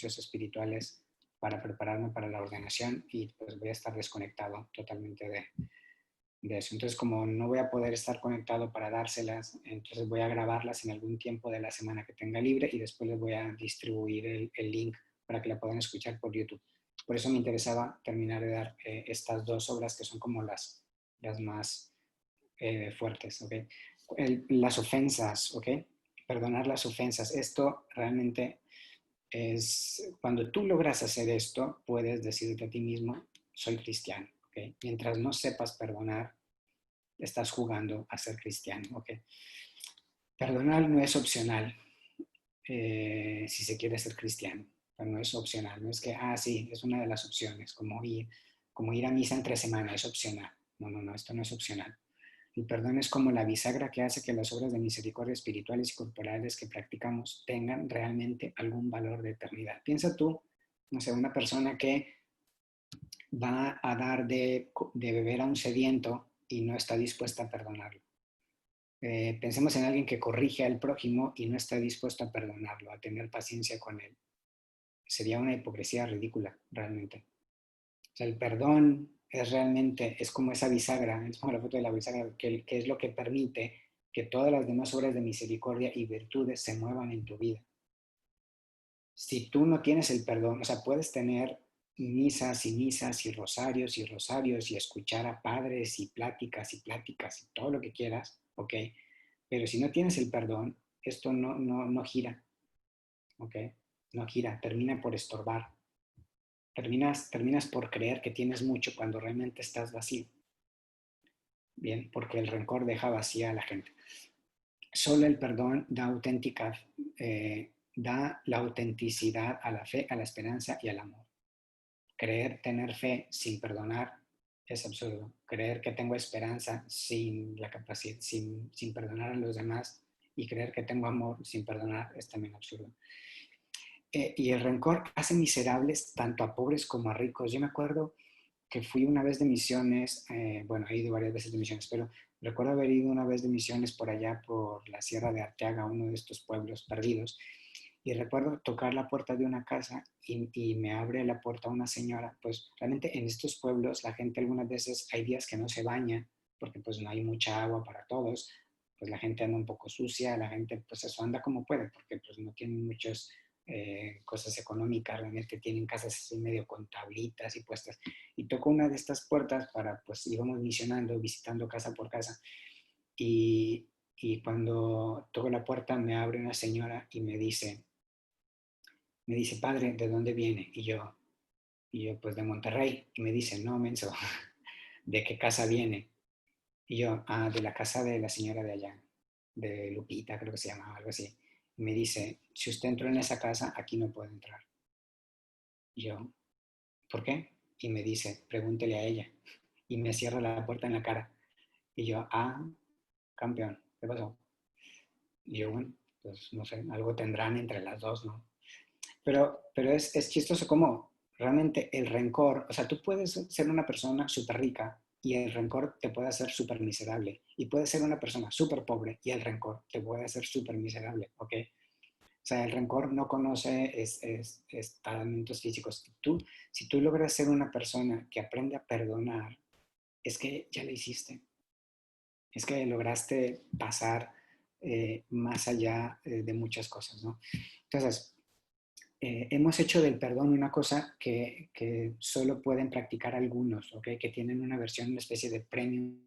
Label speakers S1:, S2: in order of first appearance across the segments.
S1: espirituales para prepararme para la ordenación y pues voy a estar desconectado totalmente de eso. Entonces, como no voy a poder estar conectado para dárselas, entonces voy a grabarlas en algún tiempo de la semana que tenga libre y después les voy a distribuir el link para que la puedan escuchar por YouTube. Por eso me interesaba terminar de dar estas dos obras que son como las más fuertes, ¿ok? Las ofensas, ¿ok? Perdonar las ofensas. Esto realmente es, cuando tú logras hacer esto, puedes decirte a ti mismo, soy cristiano, ¿ok? Mientras no sepas perdonar, estás jugando a ser cristiano, ¿ok? Perdonar no es opcional si se quiere ser cristiano, pero no es opcional, no es que, sí, es una de las opciones, como ir a misa entre semana, es opcional. No, no, no, esto no es opcional. El perdón es como la bisagra que hace que las obras de misericordia espirituales y corporales que practicamos tengan realmente algún valor de eternidad. Piensa tú, no sé, una persona que va a dar de beber a un sediento y no está dispuesta a perdonarlo. Pensemos en alguien que corrige al prójimo y no está dispuesto a perdonarlo, a tener paciencia con él. Sería una hipocresía ridícula, realmente. O sea, el perdón es realmente, es como esa bisagra, es como la foto de la bisagra, que es lo que permite que todas las demás obras de misericordia y virtudes se muevan en tu vida. Si tú no tienes el perdón, o sea, puedes tener misas y rosarios y escuchar a padres y pláticas y todo lo que quieras, ¿ok? Pero si no tienes el perdón, esto no gira, ¿ok? No gira, termina por estorbar. Terminas por creer que tienes mucho cuando realmente estás vacío. Bien, porque el rencor deja vacía a la gente. Solo el perdón da la autenticidad a la fe, a la esperanza y al amor. Tener fe sin perdonar es absurdo. Creer que tengo esperanza sin la capacidad, sin perdonar a los demás y creer que tengo amor sin perdonar es también absurdo. Y el rencor hace miserables tanto a pobres como a ricos. Yo me acuerdo que fui una vez de misiones, bueno, he ido varias veces de misiones, pero recuerdo haber ido una vez de misiones por allá, por la Sierra de Arteaga, uno de estos pueblos perdidos, y recuerdo tocar la puerta de una casa y me abre la puerta una señora. Pues realmente en estos pueblos la gente algunas veces hay días que no se baña porque pues no hay mucha agua para todos, pues la gente anda un poco sucia, la gente pues eso anda como puede porque pues no tienen muchas cosas económicas, realmente tienen casas así medio con tablitas y puestas. Y toco una de estas puertas para, pues íbamos misionando, visitando casa por casa. Y cuando toco la puerta me abre una señora y me dice, padre, ¿de dónde viene? Y yo, pues de Monterrey. Y me dice, no, menso, ¿de qué casa viene? Y yo, de la casa de la señora de allá, de Lupita, creo que se llamaba, algo así. Y me dice, si usted entró en esa casa, aquí no puede entrar. Y yo, ¿por qué? Y me dice, pregúntele a ella. Y me cierra la puerta en la cara. Y yo, campeón, ¿qué pasó? Y yo, bueno, pues no sé, algo tendrán entre las dos, ¿no? Pero es chistoso como realmente el rencor, o sea, tú puedes ser una persona súper rica y el rencor te puede hacer súper miserable. Y puedes ser una persona súper pobre y el rencor te puede hacer súper miserable, ¿ok? O sea, el rencor no conoce estamentos físicos. Si tú logras ser una persona que aprende a perdonar, es que ya lo hiciste. Es que lograste pasar más allá de muchas cosas, ¿no? Entonces, hemos hecho del perdón una cosa que solo pueden practicar algunos, ¿ok? Que tienen una versión, una especie de premium,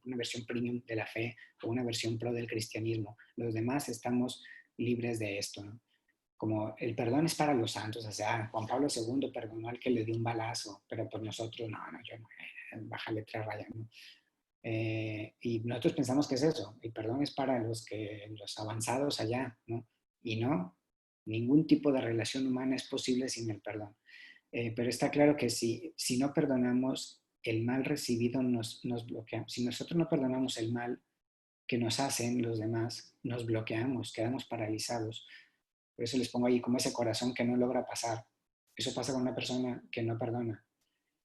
S1: una versión premium de la fe o una versión pro del cristianismo. Los demás estamos libres de esto, ¿no? Como el perdón es para los santos, o sea, Juan Pablo II perdonó al que le dio un balazo, pero por nosotros, no, yo no, bájale 3 rayas, ¿no? Y nosotros pensamos que es eso, el perdón es para los avanzados allá, ¿no? Y no, ningún tipo de relación humana es posible sin el perdón. Pero está claro que si no perdonamos, el mal recibido nos bloquea. Si nosotros no perdonamos el mal que nos hacen los demás, nos bloqueamos, quedamos paralizados. Por eso les pongo ahí como ese corazón que no logra pasar. Eso pasa con una persona que no perdona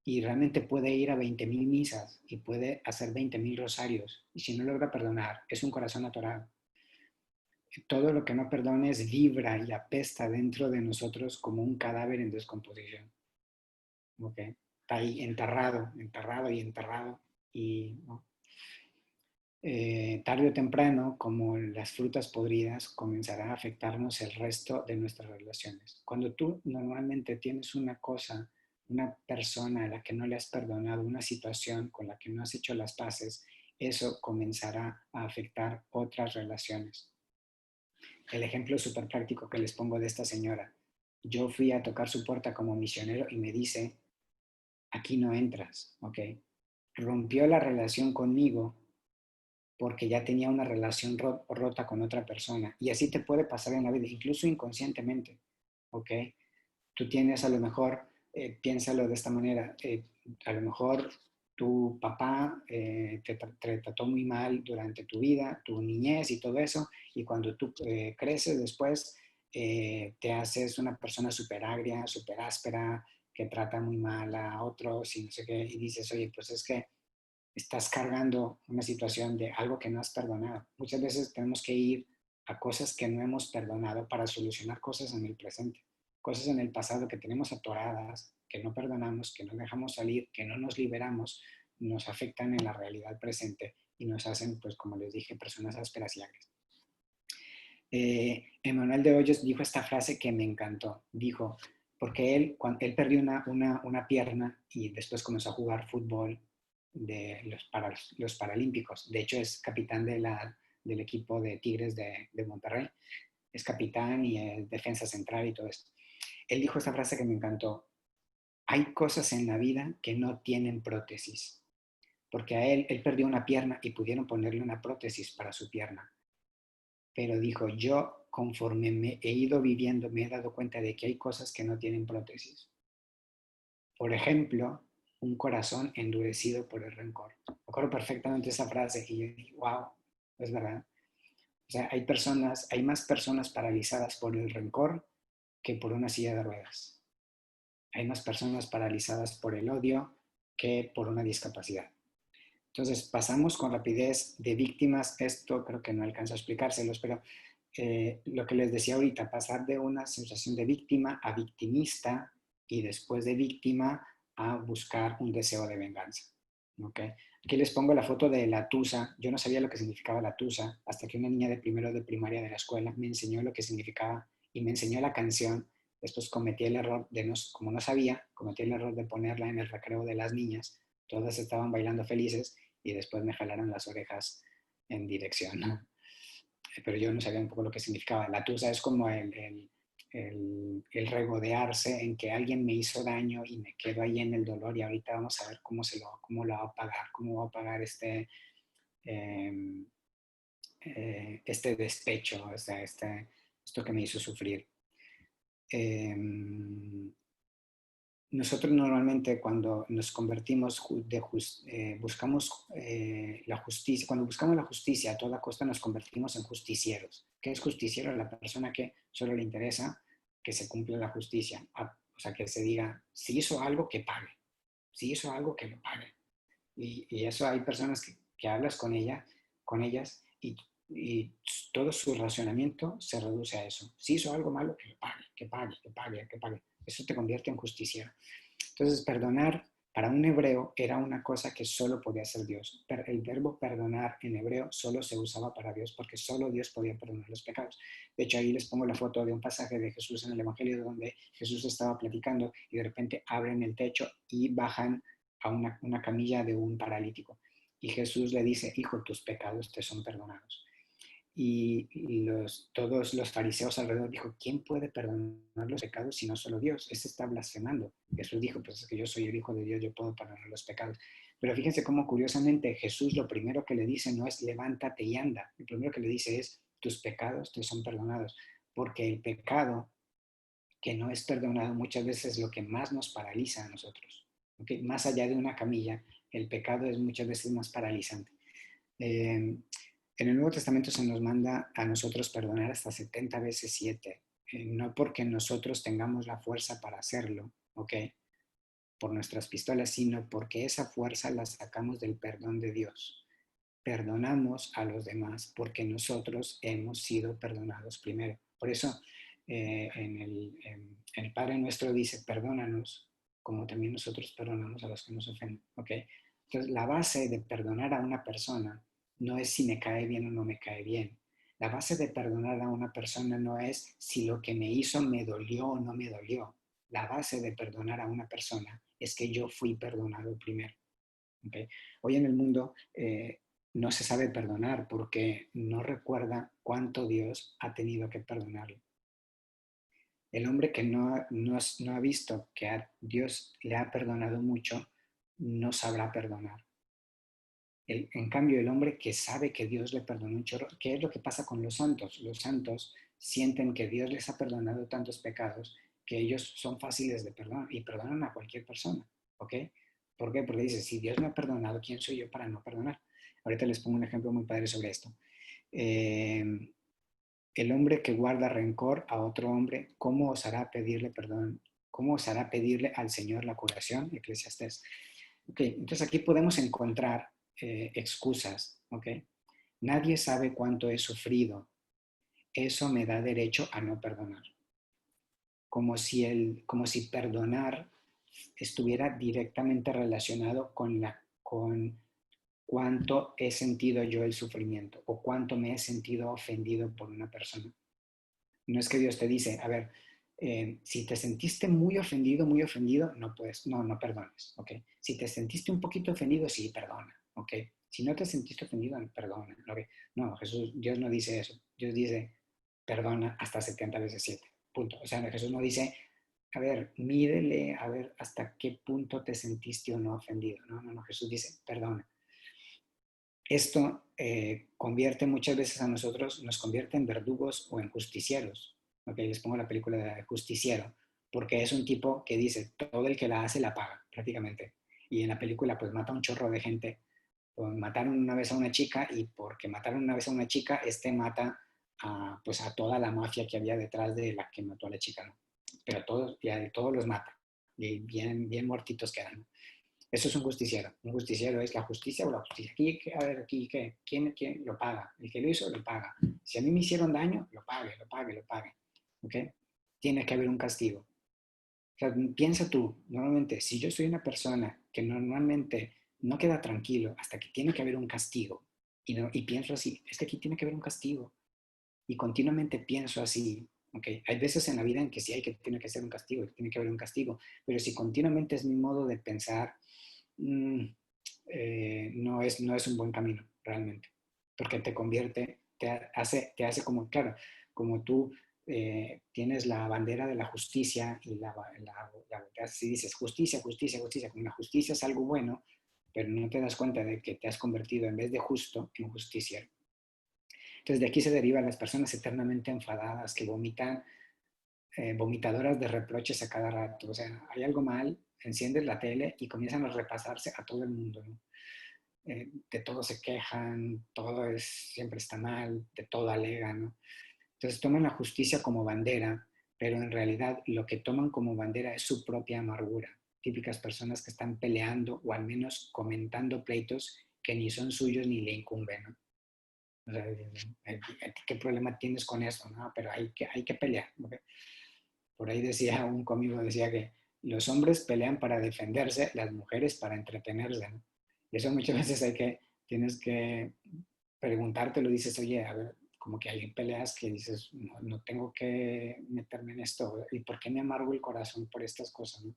S1: y realmente puede ir a 20,000 misas y puede hacer 20,000 rosarios y si no logra perdonar, es un corazón atorado. todo lo que no perdones vibra y apesta dentro de nosotros como un cadáver en descomposición. ¿Ok? Está ahí enterrado, enterrado y enterrado. Y ¿no? Tarde o temprano, como las frutas podridas, comenzará a afectarnos el resto de nuestras relaciones. Cuando tú normalmente tienes una cosa, una persona a la que no le has perdonado, una situación con la que no has hecho las paces, eso comenzará a afectar otras relaciones. El ejemplo súper práctico que les pongo de esta señora. Yo fui a tocar su puerta como misionero y me dice, aquí no entras, ¿ok? Rompió la relación conmigo porque ya tenía una relación rota con otra persona. Y así te puede pasar en la vida, incluso inconscientemente, ¿ok? Tú tienes a lo mejor, piénsalo de esta manera, a lo mejor tu papá te trató muy mal durante tu vida, tu niñez y todo eso, y cuando tú creces después, te haces una persona súper agria, súper áspera, que trata muy mal a otros y no sé qué, y dices, oye, pues es que estás cargando una situación de algo que no has perdonado. Muchas veces tenemos que ir a cosas que no hemos perdonado para solucionar cosas en el presente, cosas en el pasado que tenemos atoradas, que no perdonamos, que no dejamos salir, que no nos liberamos, nos afectan en la realidad presente y nos hacen, pues como les dije, personas ásperas y agrias. Emanuel de Hoyos dijo esta frase que me encantó. Dijo, porque él perdió una pierna y después comenzó a jugar fútbol para los Paralímpicos. De hecho, es capitán del equipo de Tigres de Monterrey. Es capitán y es defensa central y todo esto. Él dijo esta frase que me encantó. Hay cosas en la vida que no tienen prótesis. Porque a él perdió una pierna y pudieron ponerle una prótesis para su pierna, pero dijo, yo conforme me he ido viviendo me he dado cuenta de que hay cosas que no tienen prótesis. Por ejemplo, un corazón endurecido por el rencor. Me acuerdo perfectamente esa frase y yo dije, wow, es verdad. O sea, hay más personas paralizadas por el rencor que por una silla de ruedas. Hay más personas paralizadas por el odio que por una discapacidad. Entonces, pasamos con rapidez de víctimas, esto creo que no alcanzo a explicárselos, pero lo que les decía ahorita, pasar de una sensación de víctima a victimista y después de víctima a buscar un deseo de venganza. ¿Okay? Aquí les pongo la foto de la tusa. Yo no sabía lo que significaba la tusa hasta que una niña de primero de primaria de la escuela me enseñó lo que significaba y me enseñó la canción. Después cometí el error como no sabía, cometí el error de ponerla en el recreo de las niñas. Todas estaban bailando felices y después me jalaron las orejas en dirección, ¿no? Pero yo no sabía un poco lo que significaba. La tusa es como el regodearse en que alguien me hizo daño y me quedo ahí en el dolor y ahorita vamos a ver cómo lo va a pagar, cómo va a pagar eh, este despecho, o sea, esto que me hizo sufrir. Eh, Nosotros normalmente cuando nos convertimos, buscamos la justicia, cuando buscamos la justicia a toda costa nos convertimos en justicieros. ¿Qué es justiciero? La persona que solo le interesa que se cumpla la justicia. O sea, que se diga, si hizo algo, que pague. Si hizo algo, que lo pague. Y eso hay personas que hablas con ellas y todo su racionamiento se reduce a eso. Si hizo algo malo, que lo pague, que pague, que pague, que pague. Eso te convierte en justiciero. Entonces, perdonar para un hebreo era una cosa que solo podía hacer Dios. El verbo perdonar en hebreo solo se usaba para Dios porque solo Dios podía perdonar los pecados. De hecho, ahí les pongo la foto de un pasaje de Jesús en el Evangelio donde Jesús estaba platicando y de repente abren el techo y bajan a una camilla de un paralítico. Y Jesús le dice, hijo, tus pecados te son perdonados. Y todos los fariseos alrededor dijo, ¿quién puede perdonar los pecados si no solo Dios? Este está blasfemando. Jesús dijo, pues es que yo soy el Hijo de Dios, yo puedo perdonar los pecados. Pero fíjense cómo curiosamente Jesús lo primero que le dice no es levántate y anda. Lo primero que le dice es, tus pecados te son perdonados. Porque el pecado que no es perdonado muchas veces es lo que más nos paraliza a nosotros. ¿Okay? Más allá de una camilla, el pecado es muchas veces más paralizante. En el Nuevo Testamento se nos manda a nosotros perdonar hasta 70 veces 7, no porque nosotros tengamos la fuerza para hacerlo, ¿ok? Por nuestras pistolas, sino porque esa fuerza la sacamos del perdón de Dios. perdonamos a los demás porque nosotros hemos sido perdonados primero. Por eso en el Padre Nuestro dice, perdónanos como también nosotros perdonamos a los que nos ofenden. ¿Ok? Entonces, la base de perdonar a una persona no es si me cae bien o no me cae bien. La base de perdonar a una persona no es si lo que me hizo me dolió o no me dolió. La base de perdonar a una persona es que yo fui perdonado primero. ¿Okay? Hoy en el mundo no se sabe perdonar porque no recuerda cuánto Dios ha tenido que perdonarlo. El hombre que no ha visto que Dios le ha perdonado mucho, no sabrá perdonar. En cambio, el hombre que sabe que Dios le perdonó un chorro, ¿qué es lo que pasa con los santos? Los santos sienten que Dios les ha perdonado tantos pecados que ellos son fáciles de perdonar y perdonan a cualquier persona. ¿Ok? ¿Por qué? Porque dice, si Dios me ha perdonado, ¿quién soy yo para no perdonar? Ahorita les pongo un ejemplo muy padre sobre esto. El hombre que guarda rencor a otro hombre, ¿cómo osará pedirle perdón? ¿Cómo osará pedirle al Señor la curación? Eclesiastés. Ok, entonces aquí podemos encontrar excusas. Ok, nadie sabe cuánto he sufrido. Eso me da derecho a no perdonar. Como si perdonar estuviera directamente relacionado con cuánto he sentido yo el sufrimiento o cuánto me he sentido ofendido por una persona. No es que Dios te dice, a ver, si te sentiste muy ofendido, no puedes, no perdones, ¿ok? Si te sentiste un poquito ofendido, sí, perdona, ¿ok? Si no te sentiste ofendido, perdona, ¿ok? No, Dios no dice eso. Dios dice, perdona hasta 70 veces 7, punto. O sea, Jesús no dice, a ver, mídele, a ver hasta qué punto te sentiste o no ofendido. No, Jesús dice, perdona. Esto convierte muchas veces a nosotros, nos convierte en verdugos o en justicieros. Okay, les pongo la película de Justiciero, porque es un tipo que dice, todo el que la hace la paga, prácticamente. Y en la película pues mata un chorro de gente. Pues, mataron una vez a una chica y porque mataron una vez a una chica, mata pues a toda la mafia que había detrás de la que mató a la chica, ¿no? Pero todos los mata y bien muertitos quedan, ¿no? Eso es un justiciero. Un justiciero es la justicia o la justicia. Aquí, a ver, aquí, ¿qué? ¿Quién lo paga? El que lo hizo, lo paga. Si a mí me hicieron daño, lo pague, lo pague, lo pague. ¿Ok? Tiene que haber un castigo. O sea, piensa tú, normalmente, si yo soy una persona que normalmente no queda tranquilo hasta que tiene que haber un castigo, y pienso así, es que aquí tiene que haber un castigo, y continuamente pienso así, ¿ok? Hay veces en la vida en que sí tiene que ser un castigo, tiene que haber un castigo, pero si continuamente es mi modo de pensar, mm, no es un buen camino realmente, porque te convierte, te hace como, claro, como tú tienes la bandera de la justicia y si dices justicia, justicia, justicia, como la justicia es algo bueno, pero no te das cuenta de que te has convertido en vez de justo en justiciero. Entonces de aquí se derivan las personas eternamente enfadadas que vomitan, vomitadoras de reproches a cada rato. O sea, hay algo mal, enciendes la tele y comienzan a repasarse a todo el mundo, ¿no? De todo se quejan, siempre está mal, de todo alegan, ¿no? Entonces toman la justicia como bandera, pero en realidad lo que toman como bandera es su propia amargura. Típicas personas que están peleando o al menos comentando pleitos que ni son suyos ni le incumben, ¿no? O sea, ¿qué problema tienes con eso? ¿No? Pero hay que pelear, ¿okay? Por ahí decía un cómico, decía que los hombres pelean para defenderse, las mujeres para entretenerse, ¿no? Y eso muchas veces tienes que preguntártelo, dices, oye, a ver, como que hay peleas que dices, no tengo que meterme en esto, ¿y por qué me amargo el corazón por estas cosas, ¿no?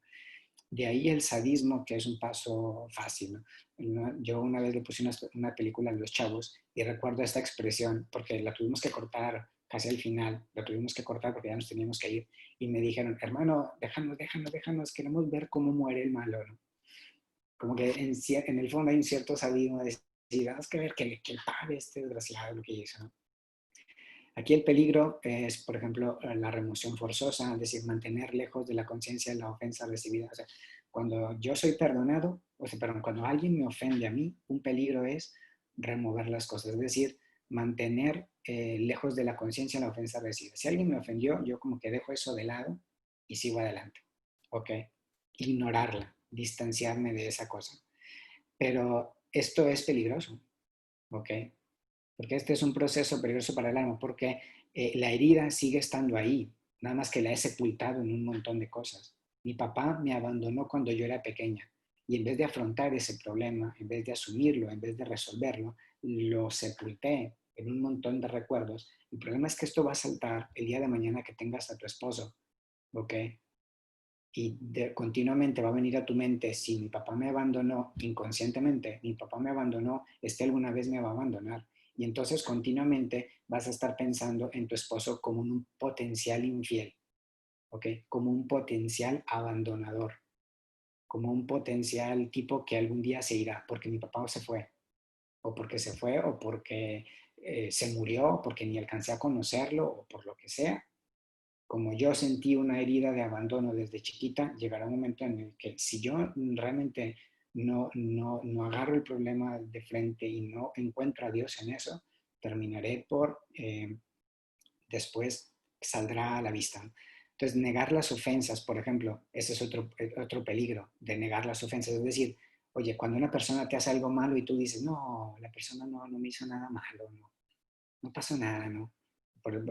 S1: De ahí el sadismo, que es un paso fácil, ¿no? Yo una vez le puse una película a los chavos y recuerdo esta expresión, porque la tuvimos que cortar casi al final, la tuvimos que cortar porque ya nos teníamos que ir, y me dijeron, hermano, déjanos, queremos ver cómo muere el malo, ¿no? Como que en el fondo hay un cierto sadismo de decir, tenemos que ver que pague este desgraciado lo que hizo, ¿no? Aquí el peligro es, por ejemplo, la remoción forzosa, es decir, mantener lejos de la conciencia la ofensa recibida. O sea, cuando yo soy perdonado, o sea, perdón, cuando alguien me ofende a mí, un peligro es remover las cosas, es decir, mantener lejos de la conciencia la ofensa recibida. Si alguien me ofendió, yo como que dejo eso de lado y sigo adelante, ¿ok? Ignorarla, distanciarme de esa cosa. Pero esto es peligroso, ¿ok? Porque este es un proceso peligroso para el alma, porque la herida sigue estando ahí, nada más que la he sepultado en un montón de cosas. Mi papá me abandonó cuando yo era pequeña y en vez de afrontar ese problema, en vez de asumirlo, en vez de resolverlo, lo sepulté en un montón de recuerdos. El problema es que esto va a saltar el día de mañana que tengas a tu esposo, ¿ok? Y continuamente va a venir a tu mente, si mi papá me abandonó inconscientemente, mi papá me abandonó, este alguna vez me va a abandonar. Y entonces continuamente vas a estar pensando en tu esposo como un potencial infiel, ¿ok? Como un potencial abandonador, como un potencial tipo que algún día se irá, porque mi papá se fue, o porque se fue, o porque se murió, o porque ni alcancé a conocerlo, o por lo que sea. Como yo sentí una herida de abandono desde chiquita, llegará un momento en el que si yo realmente no agarro el problema de frente y no encuentro a Dios en eso, terminaré por, después saldrá a la vista. Entonces, negar las ofensas, por ejemplo, ese es otro peligro de negar las ofensas. Es decir, oye, cuando una persona te hace algo malo y tú dices, no, la persona no me hizo nada malo, no pasó nada, ¿no?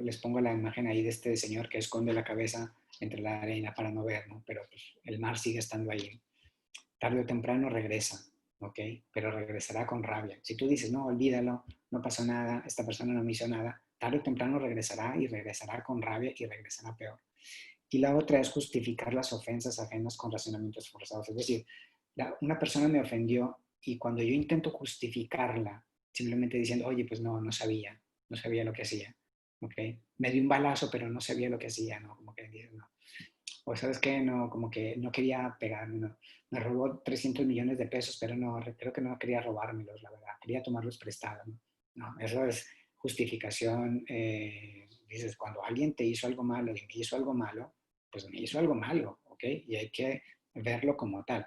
S1: Les pongo la imagen ahí de este señor que esconde la cabeza entre la arena para no ver, ¿no? Pero pues, el mar sigue estando ahí. Tarde o temprano regresa, ¿ok? Pero regresará con rabia. Si tú dices, no, olvídalo, no pasó nada, esta persona no me hizo nada, tarde o temprano regresará y regresará con rabia y regresará peor. Y la otra es justificar las ofensas ajenas con razonamientos forzados. Es decir, una persona me ofendió y cuando yo intento justificarla, simplemente diciendo, oye, pues no sabía lo que hacía, ¿ok? Me dio un balazo, pero no sabía lo que hacía, ¿no? Como que dice, no. O sabes qué, no, como que no quería pegarme, no. Me robó 300 millones de pesos, pero no, creo que no quería robármelos, la verdad. Quería tomarlos prestados, ¿no? No, eso es justificación. Dices, cuando alguien te hizo algo malo y me hizo algo malo, pues me hizo algo malo, ¿ok? Y hay que verlo como tal.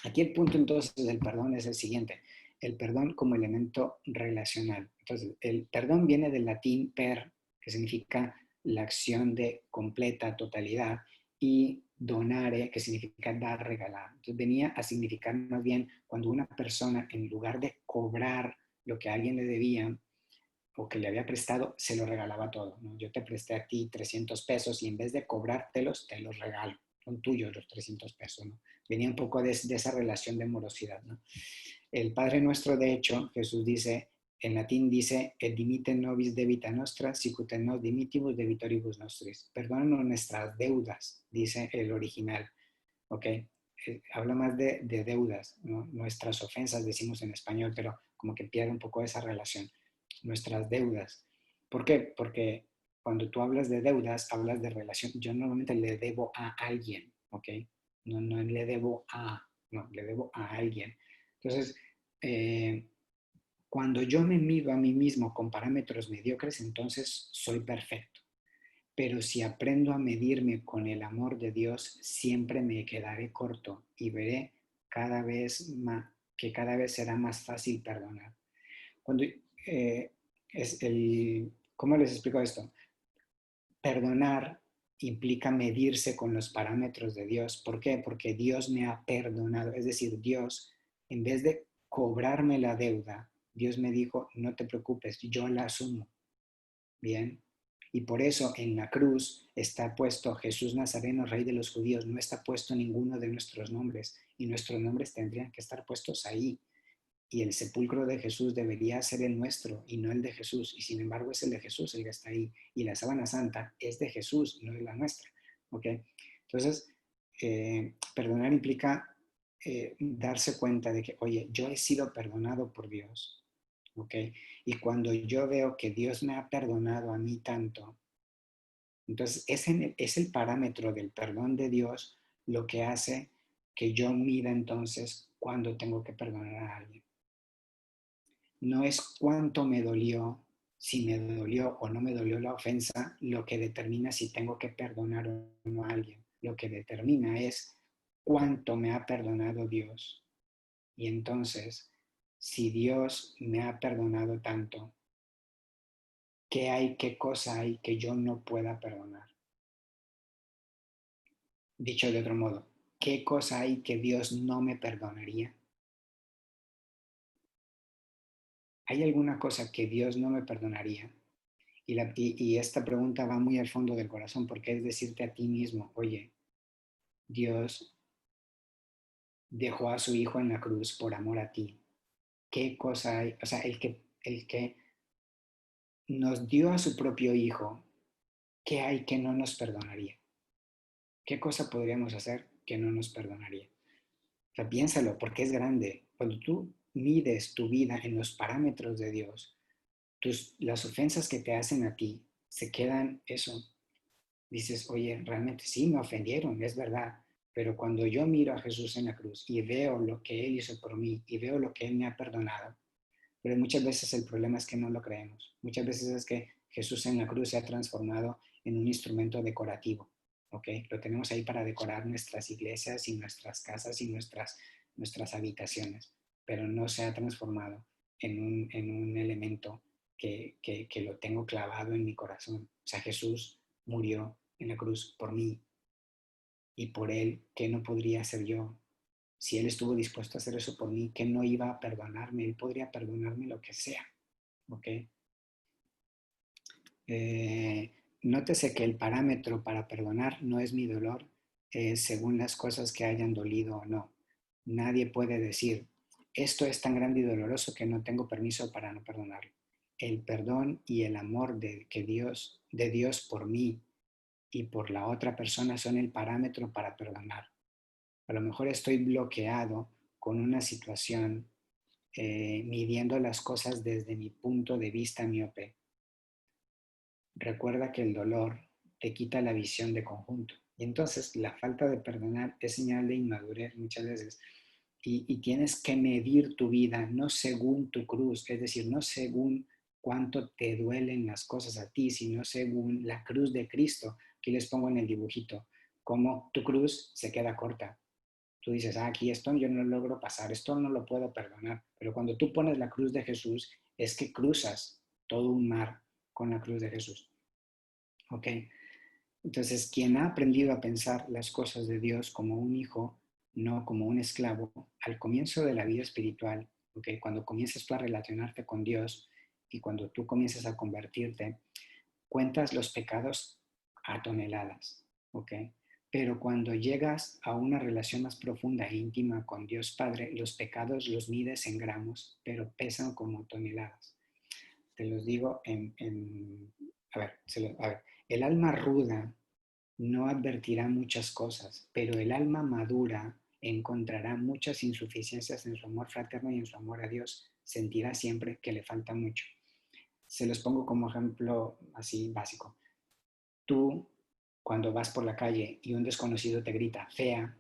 S1: Aquí el punto entonces del perdón es el siguiente, el perdón como elemento relacional. Entonces, el perdón viene del latín per, que significa la acción de completa totalidad, y donare, que significa dar, regalar. Entonces venía a significar más bien cuando una persona, en lugar de cobrar lo que a alguien le debía o que le había prestado, se lo regalaba todo, ¿no? Yo te presté a ti 300 pesos y en vez de cobrártelos, te los regalo. Son tuyos los 300 pesos, ¿no? Venía un poco de esa relación de morosidad, ¿no? El Padre Nuestro, de hecho, Jesús dice, en latín dice, et dimite nobis debita nostra, sicut et nos dimitibus debitoribus nostris. Perdónanos nuestras deudas, dice el original, ¿ok? Habla más de deudas, ¿no? Nuestras ofensas, decimos en español, pero como que pierde un poco esa relación. Nuestras deudas. ¿Por qué? Porque cuando tú hablas de deudas, hablas de relación. Yo normalmente le debo a alguien, ¿ok? No le debo a, no, le debo a alguien. Entonces, eh, cuando yo me mido a mí mismo con parámetros mediocres, entonces soy perfecto. Pero si aprendo a medirme con el amor de Dios, siempre me quedaré corto y veré cada vez más, que cada vez será más fácil perdonar. Cuando, ¿cómo les explico esto? Perdonar implica medirse con los parámetros de Dios. ¿Por qué? Porque Dios me ha perdonado. Es decir, Dios, en vez de cobrarme la deuda, Dios me dijo, no te preocupes, yo la asumo. Bien. Y por eso en la cruz está puesto Jesús Nazareno, Rey de los Judíos. No está puesto ninguno de nuestros nombres. Y nuestros nombres tendrían que estar puestos ahí. Y el sepulcro de Jesús debería ser el nuestro y no el de Jesús. Y sin embargo es el de Jesús el que está ahí. Y la sábana santa es de Jesús, no es la nuestra. ¿Ok? Entonces, perdonar implica darse cuenta de que, oye, yo he sido perdonado por Dios. ¿Ok? Y cuando yo veo que Dios me ha perdonado a mí tanto, entonces es el parámetro del perdón de Dios lo que hace que yo mida entonces cuando tengo que perdonar a alguien. No es cuánto me dolió, si me dolió o no me dolió la ofensa, lo que determina si tengo que perdonar o no a alguien. Lo que determina es cuánto me ha perdonado Dios. Y entonces, si Dios me ha perdonado tanto, ¿qué hay, qué cosa hay que yo no pueda perdonar? Dicho de otro modo, ¿qué cosa hay que Dios no me perdonaría? ¿Hay alguna cosa que Dios no me perdonaría? Y esta pregunta va muy al fondo del corazón, porque es decirte a ti mismo, oye, Dios dejó a su hijo en la cruz por amor a ti. ¿Qué cosa hay? O sea, el que nos dio a su propio hijo, ¿qué hay que no nos perdonaría? ¿Qué cosa podríamos hacer que no nos perdonaría? O sea, piénsalo, porque es grande. Cuando tú mides tu vida en los parámetros de Dios, las ofensas que te hacen a ti se quedan eso. Dices, oye, realmente sí me ofendieron, es verdad, pero cuando yo miro a Jesús en la cruz y veo lo que Él hizo por mí y veo lo que Él me ha perdonado, pero muchas veces el problema es que no lo creemos. Muchas veces es que Jesús en la cruz se ha transformado en un instrumento decorativo, ¿ok? Lo tenemos ahí para decorar nuestras iglesias y nuestras casas y nuestras habitaciones, pero no se ha transformado en un elemento que lo tengo clavado en mi corazón. O sea, Jesús murió en la cruz por mí y por Él, ¿qué no podría hacer yo? Si Él estuvo dispuesto a hacer eso por mí, ¿qué no iba a perdonarme? Él podría perdonarme lo que sea, ¿ok? Eh, Nótese que el parámetro para perdonar no es mi dolor, según las cosas que hayan dolido o no. Nadie puede decir, esto es tan grande y doloroso que no tengo permiso para no perdonarlo. El perdón y el amor de Dios por mí y por la otra persona son el parámetro para perdonar. A lo mejor estoy bloqueado con una situación, midiendo las cosas desde mi punto de vista miope. Recuerda que el dolor te quita la visión de conjunto. Y entonces la falta de perdonar es señal de inmadurez muchas veces. Y tienes que medir tu vida no según tu cruz, es decir, no según cuánto te duelen las cosas a ti, sino según la cruz de Cristo. Aquí les pongo en el dibujito, como tu cruz se queda corta. Tú dices, aquí esto yo no logro pasar, esto no lo puedo perdonar. Pero cuando tú pones la cruz de Jesús, es que cruzas todo un mar con la cruz de Jesús. ¿Ok? Entonces, quien ha aprendido a pensar las cosas de Dios como un hijo, no como un esclavo, al comienzo de la vida espiritual, ¿ok? Cuando comienzas tú a relacionarte con Dios y cuando tú comienzas a convertirte, cuentas los pecados a toneladas, ¿ok? Pero cuando llegas a una relación más profunda e íntima con Dios Padre, los pecados los mides en gramos, pero pesan como toneladas. Te los digo a ver, el alma ruda no advertirá muchas cosas, pero el alma madura encontrará muchas insuficiencias en su amor fraterno y en su amor a Dios. Sentirá siempre que le falta mucho. Se los pongo como ejemplo así básico. Tú, cuando vas por la calle y un desconocido te grita fea,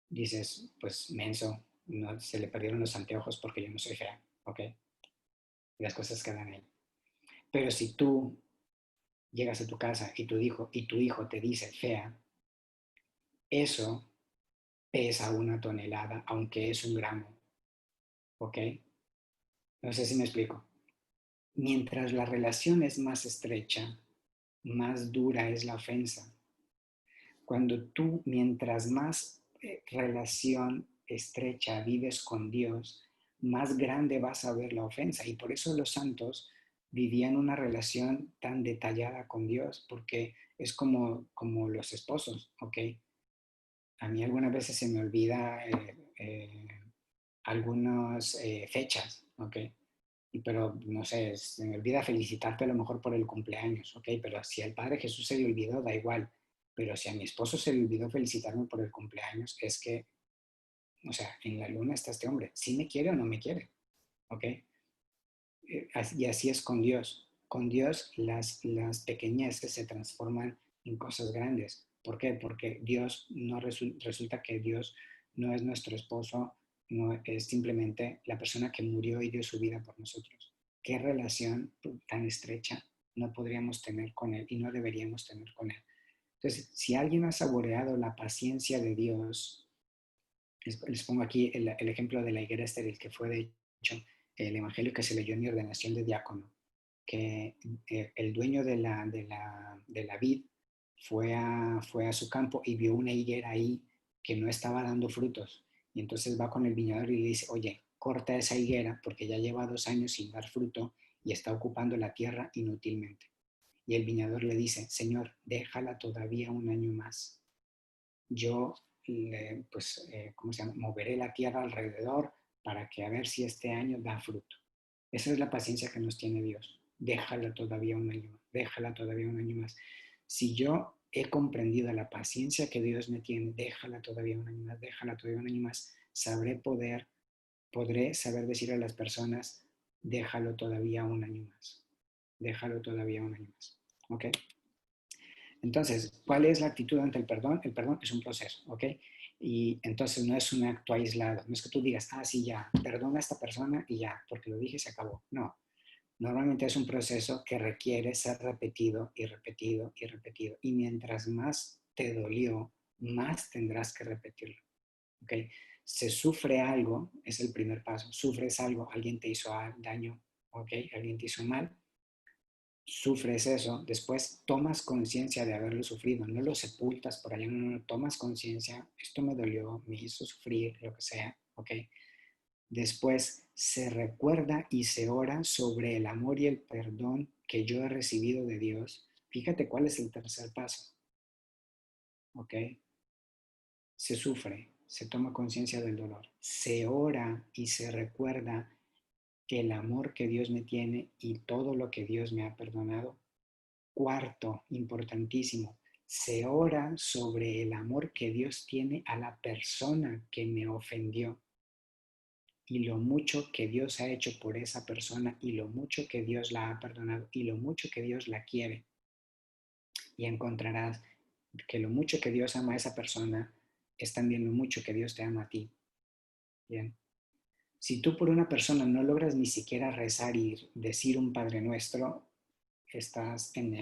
S1: dices, pues menso, no, se le perdieron los anteojos porque yo no soy fea, ¿ok? Y las cosas quedan ahí. Pero si tú llegas a tu casa y tu hijo te dice fea, eso pesa una tonelada, aunque es un gramo, ¿ok? No sé si me explico. Mientras la relación es más estrecha, más dura es la ofensa. Mientras más relación estrecha vives con Dios, más grande vas a ver la ofensa. Y por eso los santos vivían una relación tan detallada con Dios, porque es como los esposos, ¿ok? A mí algunas veces se me olvida algunas fechas, ¿ok? Pero no sé, se me olvida felicitarte a lo mejor por el cumpleaños, ¿ok? Pero si al Padre Jesús se le olvidó, da igual. Pero si a mi esposo se le olvidó felicitarme por el cumpleaños, es que, o sea, en la luna está este hombre. ¿Sí me quiere o no me quiere? ¿Ok? Y así es con Dios. Con Dios las pequeñeces se transforman en cosas grandes. ¿Por qué? Porque Dios no resulta que Dios no es nuestro esposo, no es simplemente la persona que murió y dio su vida por nosotros. ¿Qué relación tan estrecha no podríamos tener con Él y no deberíamos tener con Él? Entonces, si alguien ha saboreado la paciencia de Dios, les pongo aquí el ejemplo de la higuera estéril, que fue de hecho el evangelio que se leyó en mi ordenación de diácono, que el dueño de la vid fue a su campo y vio una higuera ahí que no estaba dando frutos. Y entonces va con el viñador y le dice, oye, corta esa higuera porque ya lleva 2 años sin dar fruto y está ocupando la tierra inútilmente. Y el viñador le dice, Señor, déjala todavía un año más. Yo, ¿cómo se llama? Moveré la tierra alrededor para que a ver si este año da fruto. Esa es la paciencia que nos tiene Dios. Déjala todavía un año más, déjala todavía un año más. Si yo he comprendido la paciencia que Dios me tiene, déjala todavía un año más, déjala todavía un año más, podré saber decir a las personas, déjalo todavía un año más, déjalo todavía un año más. ¿Ok? Entonces, ¿cuál es la actitud ante el perdón? El perdón es un proceso, ¿ok? Y entonces no es un acto aislado. No es que tú digas, ah, sí, ya, perdona a esta persona y ya, porque lo dije, se acabó. No. Normalmente es un proceso que requiere ser repetido y repetido y repetido. Y mientras más te dolió, más tendrás que repetirlo, ¿ok? Se sufre algo, es el primer paso. Sufres algo, alguien te hizo daño, ¿ok? Alguien te hizo mal, sufres eso, después tomas conciencia de haberlo sufrido, no lo sepultas por allá, no tomas conciencia, esto me dolió, me hizo sufrir, lo que sea, ¿ok? Después se recuerda y se ora sobre el amor y el perdón que yo he recibido de Dios. Fíjate cuál es el tercer paso, ¿ok? Se sufre, se toma conciencia del dolor, se ora y se recuerda el amor que Dios me tiene y todo lo que Dios me ha perdonado. Cuarto, importantísimo, se ora sobre el amor que Dios tiene a la persona que me ofendió y lo mucho que Dios ha hecho por esa persona y lo mucho que Dios la ha perdonado y lo mucho que Dios la quiere. Y encontrarás que lo mucho que Dios ama a esa persona es también lo mucho que Dios te ama a ti. Bien. Si tú por una persona no logras ni siquiera rezar y decir un Padre Nuestro, estás en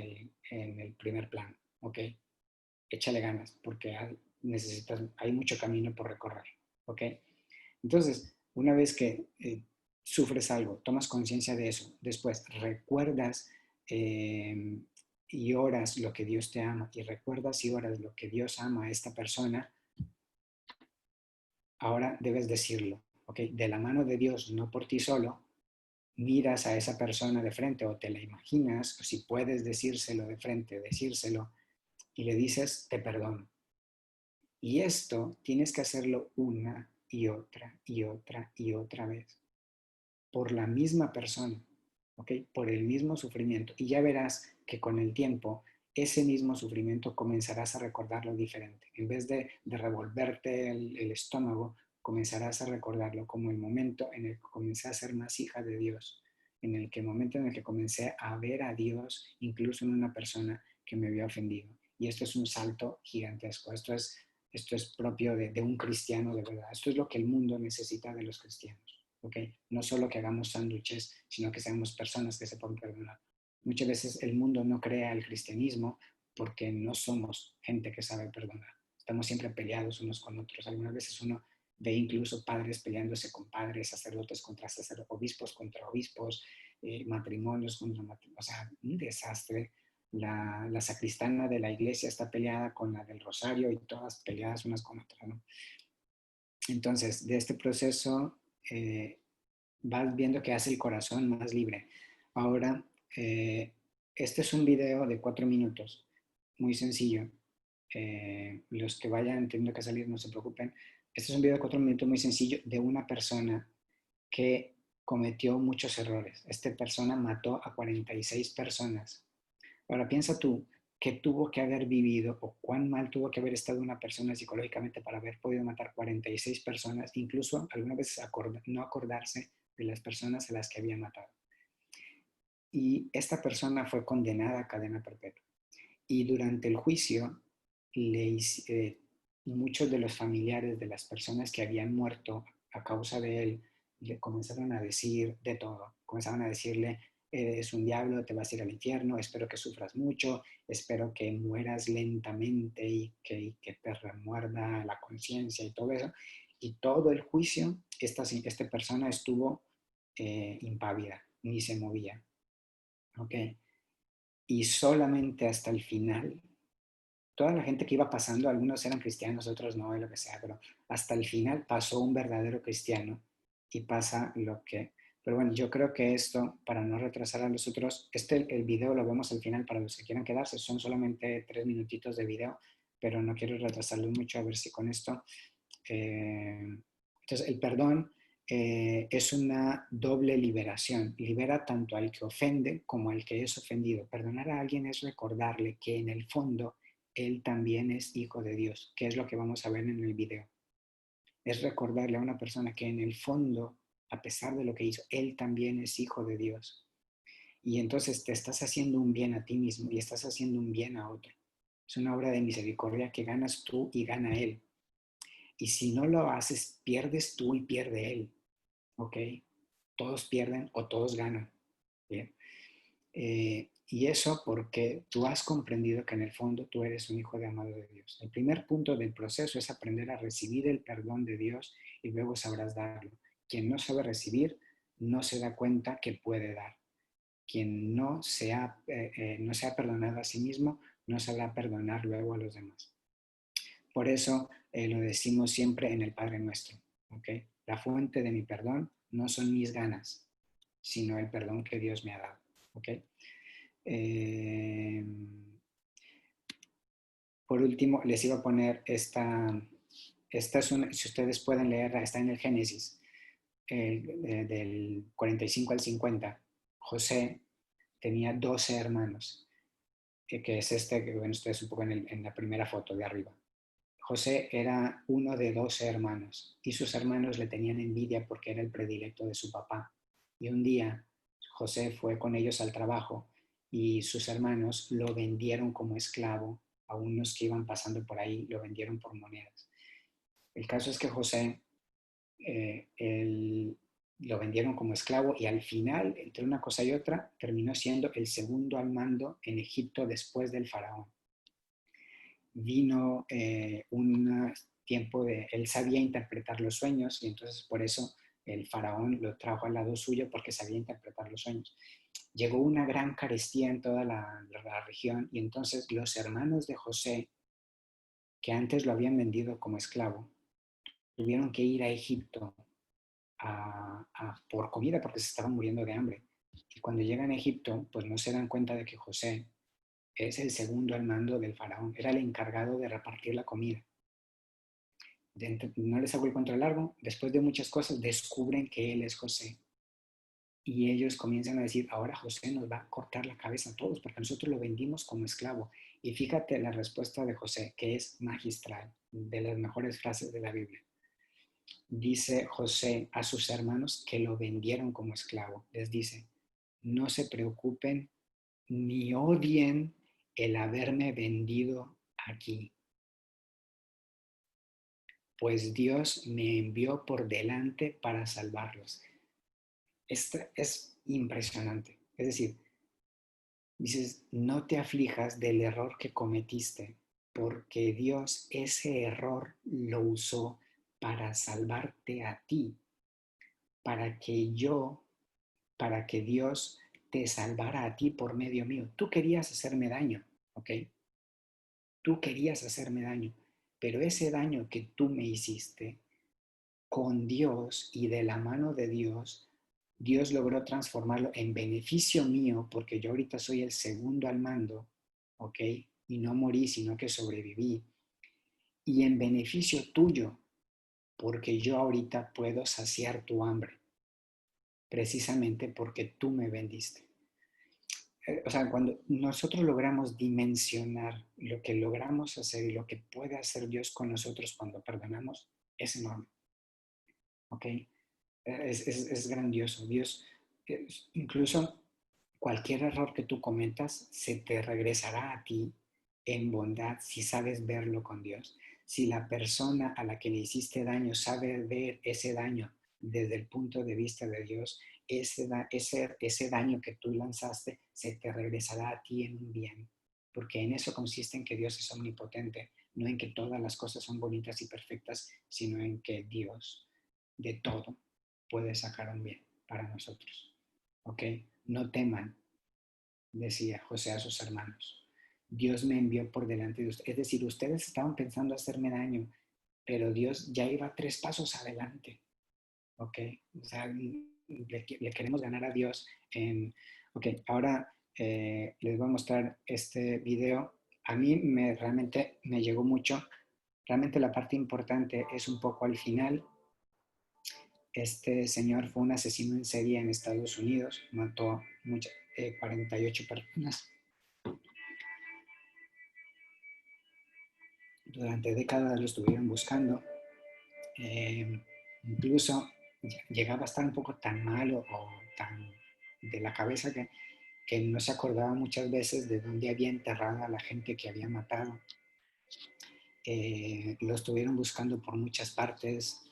S1: el primer plano, ¿ok? Échale ganas, porque hay mucho camino por recorrer, ¿ok? Entonces, una vez que sufres algo, tomas conciencia de eso, después recuerdas eh, y oras lo que Dios te ama y recuerdas y oras lo que Dios ama a esta persona, ahora debes decirlo, ¿ok? De la mano de Dios, no por ti solo, miras a esa persona de frente o te la imaginas, o si puedes decírselo de frente, decírselo, y le dices, te perdono. Y esto tienes que hacerlo una y otra y otra y otra vez, por la misma persona, ¿ok? Por el mismo sufrimiento. Y ya verás que con el tiempo, ese mismo sufrimiento comenzarás a recordarlo diferente. En vez de revolverte el estómago, comenzarás a recordarlo como el momento en el que comencé a ser más hija de Dios, en el momento en el que comencé a ver a Dios incluso en una persona que me había ofendido. Y esto es un salto gigantesco. Esto es propio de un cristiano de verdad. Esto es lo que el mundo necesita de los cristianos. ¿Okay? No solo que hagamos sándwiches, sino que seamos personas que sepan perdonar. Muchas veces el mundo no crea el cristianismo porque no somos gente que sabe perdonar. Estamos siempre peleados unos con otros. Algunas veces uno ve incluso padres peleándose con padres, sacerdotes contra sacerdotes, obispos contra obispos, matrimonios contra matrimonios. O sea, un desastre. La sacristana de la iglesia está peleada con la del rosario y todas peleadas unas con otras, ¿no? Entonces, de este proceso vas viendo que hace el corazón más libre. Ahora, este es un video de 4 minutos, muy sencillo. Los que vayan teniendo que salir, no se preocupen. Este es un video de 4 minutos muy sencillo de una persona que cometió muchos errores. Esta persona mató a 46 personas. Ahora piensa tú, qué tuvo que haber vivido o cuán mal tuvo que haber estado una persona psicológicamente para haber podido matar 46 personas, incluso algunas veces no acordarse de las personas a las que había matado. Y esta persona fue condenada a cadena perpetua. Y durante el juicio, muchos de los familiares de las personas que habían muerto a causa de él le comenzaron a decir de todo. Comenzaron a decirle, eres un diablo, te vas a ir al infierno, espero que sufras mucho, espero que mueras lentamente y que te remuerda la conciencia y todo eso. Y todo el juicio, esta persona estuvo impávida, ni se movía. ¿Ok? Y solamente hasta el final, toda la gente que iba pasando, algunos eran cristianos, otros no, y lo que sea, pero hasta el final pasó un verdadero cristiano y pasa lo que... Pero bueno, yo creo que esto, para no retrasar a los otros, el video lo vemos al final para los que quieran quedarse, son solamente 3 minutitos de video, pero no quiero retrasarlo mucho, a ver si con esto... entonces, el perdón es una doble liberación. Libera tanto al que ofende como al que es ofendido. Perdonar a alguien es recordarle que en el fondo él también es hijo de Dios, que es lo que vamos a ver en el video. Es recordarle a una persona que en el fondo, a pesar de lo que hizo, él también es hijo de Dios. Y entonces te estás haciendo un bien a ti mismo y estás haciendo un bien a otro. Es una obra de misericordia que ganas tú y gana él. Y si no lo haces, pierdes tú y pierde él. ¿Ok? Todos pierden o todos ganan. ¿Bien? Y eso porque tú has comprendido que en el fondo tú eres un hijo de amado de Dios. El primer punto del proceso es aprender a recibir el perdón de Dios y luego sabrás darlo. Quien no sabe recibir no se da cuenta que puede dar. Quien no se ha perdonado a sí mismo no sabrá perdonar luego a los demás. Por eso lo decimos siempre en el Padre Nuestro. ¿Okay? La fuente de mi perdón no son mis ganas, sino el perdón que Dios me ha dado. ¿Okay? Por último, les iba a poner esta es una, si ustedes pueden leerla, está en el Génesis, del 45 al 50. José tenía 12 hermanos, que es que ven ustedes un poco en la primera foto de arriba. José era uno de 12 hermanos y sus hermanos le tenían envidia porque era el predilecto de su papá. Y un día José fue con ellos al trabajo y sus hermanos lo vendieron como esclavo a unos que iban pasando por ahí, lo vendieron por monedas. El caso es que José lo vendieron como esclavo y al final, entre una cosa y otra, terminó siendo el segundo al mando en Egipto después del faraón. Vino un tiempo de, él sabía interpretar los sueños y entonces por eso el faraón lo trajo al lado suyo porque sabía interpretar los sueños. Llegó una gran carestía en toda la región y entonces los hermanos de José, que antes lo habían vendido como esclavo, tuvieron que ir a Egipto por comida porque se estaban muriendo de hambre. Y cuando llegan a Egipto, pues no se dan cuenta de que José es el segundo al mando del faraón, era el encargado de repartir la comida. No les hago el cuento largo, después de muchas cosas descubren que él es José. Y ellos comienzan a decir, ahora José nos va a cortar la cabeza a todos porque nosotros lo vendimos como esclavo. Y fíjate la respuesta de José, que es magistral, de las mejores frases de la Biblia. Dice José a sus hermanos que lo vendieron como esclavo. Les dice, no se preocupen ni odien el haberme vendido aquí, pues Dios me envió por delante para salvarlos. Esto es impresionante. Es decir, dices, no te aflijas del error que cometiste, porque Dios ese error lo usó para salvarte a ti, para que para que Dios te salvara a ti por medio mío. Tú querías hacerme daño, ¿ok? Tú querías hacerme daño, pero ese daño que tú me hiciste, con Dios y de la mano de Dios, Dios logró transformarlo en beneficio mío, porque yo ahorita soy el segundo al mando, ¿ok? Y no morí, sino que sobreviví. Y en beneficio tuyo, porque yo ahorita puedo saciar tu hambre, precisamente porque tú me vendiste. O sea, cuando nosotros logramos dimensionar lo que logramos hacer y lo que puede hacer Dios con nosotros cuando perdonamos, es enorme. ¿Ok? Es grandioso. Dios, incluso cualquier error que tú cometas, se te regresará a ti en bondad si sabes verlo con Dios. Si la persona a la que le hiciste daño sabe ver ese daño desde el punto de vista de Dios, ese daño que tú lanzaste se te regresará a ti en un bien. Porque en eso consiste en que Dios es omnipotente, no en que todas las cosas son bonitas y perfectas, sino en que Dios de todo puede sacar un bien para nosotros. ¿Ok? No teman, decía José a sus hermanos. Dios me envió por delante de ustedes. Es decir, ustedes estaban pensando hacerme daño, pero Dios ya iba 3 pasos adelante. ¿ok? O sea, le queremos ganar a Dios. Ok, ahora les voy a mostrar este video. A mí realmente me llegó mucho. Realmente la parte importante es un poco al final. Este señor fue un asesino en serie en Estados Unidos, mató 48 personas. Durante décadas lo estuvieron buscando. Incluso llegaba a estar un poco tan malo o tan de la cabeza que no se acordaba muchas veces de dónde había enterrado a la gente que había matado. Lo estuvieron buscando por muchas partes.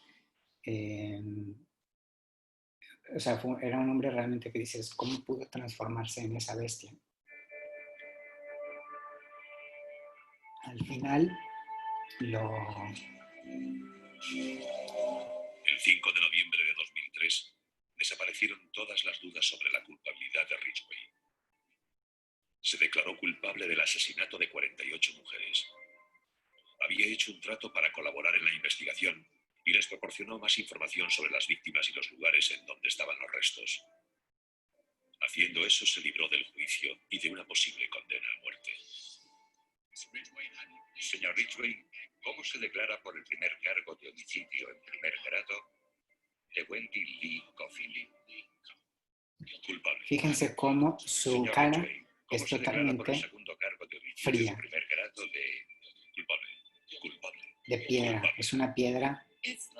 S1: Eh, o sea, era un hombre realmente que dices, ¿cómo pudo transformarse en esa bestia? Al final, lo...
S2: El 5 de noviembre de 2003, desaparecieron todas las dudas sobre la culpabilidad de Ridgway. Se declaró culpable del asesinato de 48 mujeres. Había hecho un trato para colaborar en la investigación y les proporcionó más información sobre las víctimas y los lugares en donde estaban los restos. Haciendo eso, se libró del juicio y de una posible condena a muerte. Señor Ridgway, ¿cómo se declara por el primer cargo de homicidio en primer grado de Wendy Lee Coffey? Culpable.
S1: Fíjense cómo su
S2: Señor
S1: cara
S2: Ridgway, ¿cómo
S1: es
S2: se declara por el
S1: totalmente
S2: segundo cargo de homicidio
S1: fría,
S2: en primer grado de culpable? Culpable.
S1: de piedra.
S2: Culpable.
S1: Es una piedra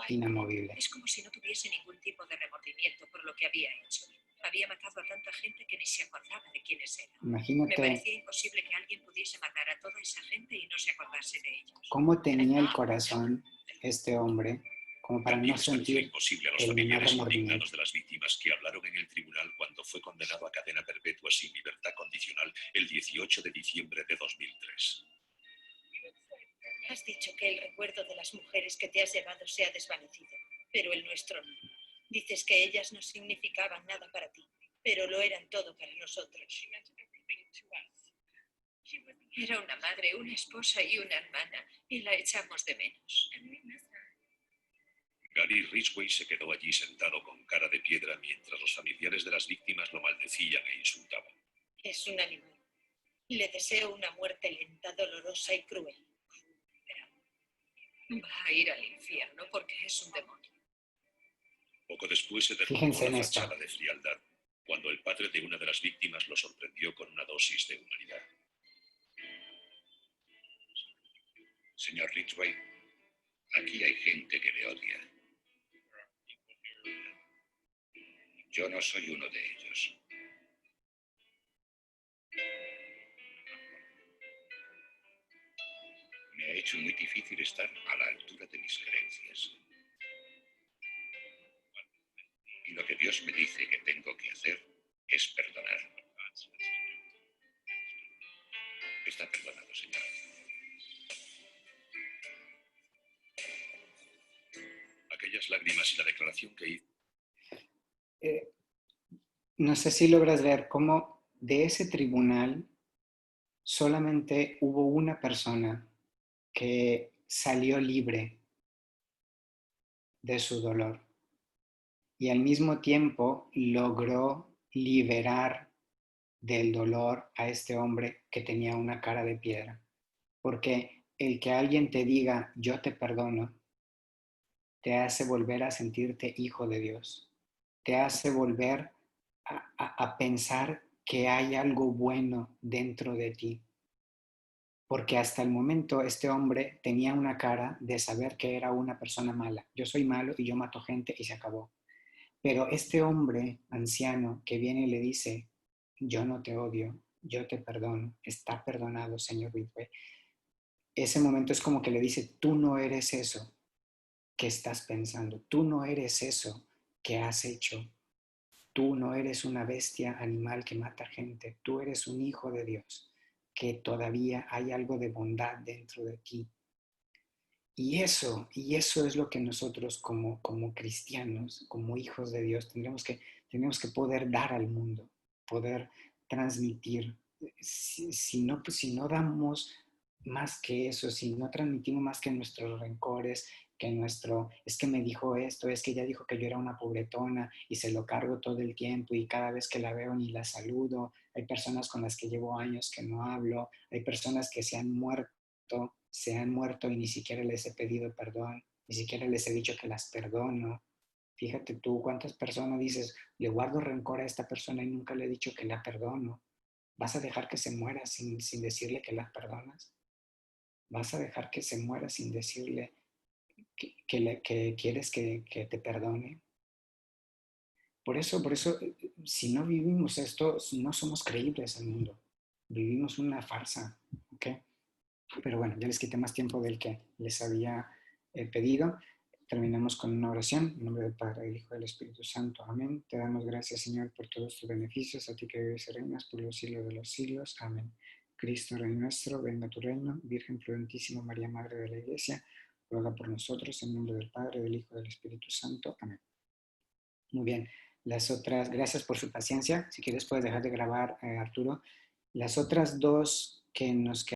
S1: inamovible.
S3: Es como si no tuviese ningún tipo de remordimiento por lo que había hecho. Había matado a tanta gente que ni se acordaba de quiénes eran. Me
S1: Imagínate
S3: parecía imposible que alguien pudiese matar a toda esa gente y no se acordase de ellos.
S1: cómo tenía el corazón este hombre como para
S2: También
S1: no
S2: les pareció
S1: sentir
S2: imposible a los
S1: el menor
S2: familiares
S1: remordimiento.
S2: indignados de las víctimas que hablaron en el tribunal cuando fue condenado a cadena perpetua sin libertad condicional el 18 de diciembre de 2003.
S3: Has dicho que el recuerdo de las mujeres que te has llevado se ha desvanecido, pero el nuestro no. Dices que ellas no significaban nada para ti, pero lo eran todo para nosotros. Era una madre, una esposa y una hermana, y la echamos de menos.
S2: Gary Ridgway se quedó allí sentado con cara de piedra mientras los familiares de las víctimas lo maldecían e insultaban.
S3: Es un animal. Le deseo una muerte lenta, dolorosa y cruel. Va a ir al infierno porque es un demonio.
S2: Poco después se derrumbó
S1: Fíjense en
S2: la
S1: esto.
S2: fachada de frialdad, cuando el padre de una de las víctimas lo sorprendió con una dosis de humanidad. Señor Ridgway, aquí hay gente que me odia. Yo no soy uno de ellos. Me ha hecho muy difícil estar a la altura de mis creencias. Y lo que Dios me dice que tengo que hacer es perdonar. Está perdonado, señor. Aquellas lágrimas y la declaración que hizo.
S1: No sé si logras ver cómo de ese tribunal solamente hubo una persona que salió libre de su dolor y al mismo tiempo logró liberar del dolor a este hombre que tenía una cara de piedra. Porque el que alguien te diga, yo te perdono, te hace volver a sentirte hijo de Dios. Te hace volver a pensar que hay algo bueno dentro de ti. Porque hasta el momento este hombre tenía una cara de saber que era una persona mala. Yo soy malo y yo mato gente y se acabó. Pero este hombre anciano que viene y le dice, yo no te odio, yo te perdono, está perdonado, señor Ridgway. Ese momento es como que le dice, tú no eres eso que estás pensando, tú no eres eso que has hecho, tú no eres una bestia animal que mata gente, tú eres un hijo de Dios, que todavía hay algo de bondad dentro de ti. Y eso es lo que nosotros como cristianos, como hijos de Dios, tendremos que poder dar al mundo, poder transmitir. Si no damos más que eso, si no transmitimos más que nuestros rencores, que es que me dijo esto, es que ella dijo que yo era una pobretona y se lo cargo todo el tiempo y cada vez que la veo ni la saludo. Hay personas con las que llevo años que no hablo, hay personas que se han muerto y ni siquiera les he pedido perdón, ni siquiera les he dicho que las perdono. Fíjate tú cuántas personas dices, le guardo rencor a esta persona y nunca le he dicho que la perdono. ¿Vas a dejar que se muera sin decirle que la perdonas? ¿Vas a dejar que se muera sin decirle que quieres que te perdone? Por eso, si no vivimos esto, no somos creíbles al mundo. Vivimos una farsa, ¿ok? Pero bueno, ya les quité más tiempo del que les había pedido. Terminamos con una oración. En nombre del Padre, del Hijo y del Espíritu Santo. Amén. Te damos gracias, Señor, por todos tus beneficios, a ti que vives y reinas por los siglos de los siglos. Amén. Cristo, Rey nuestro, venga a tu reino. Virgen prudentísima María, Madre de la Iglesia, ruega por nosotros, en nombre del Padre, del Hijo y del Espíritu Santo. Amén. Muy bien. Las otras, gracias por su paciencia. Si quieres puedes dejar de grabar, Arturo. Las otras dos que nos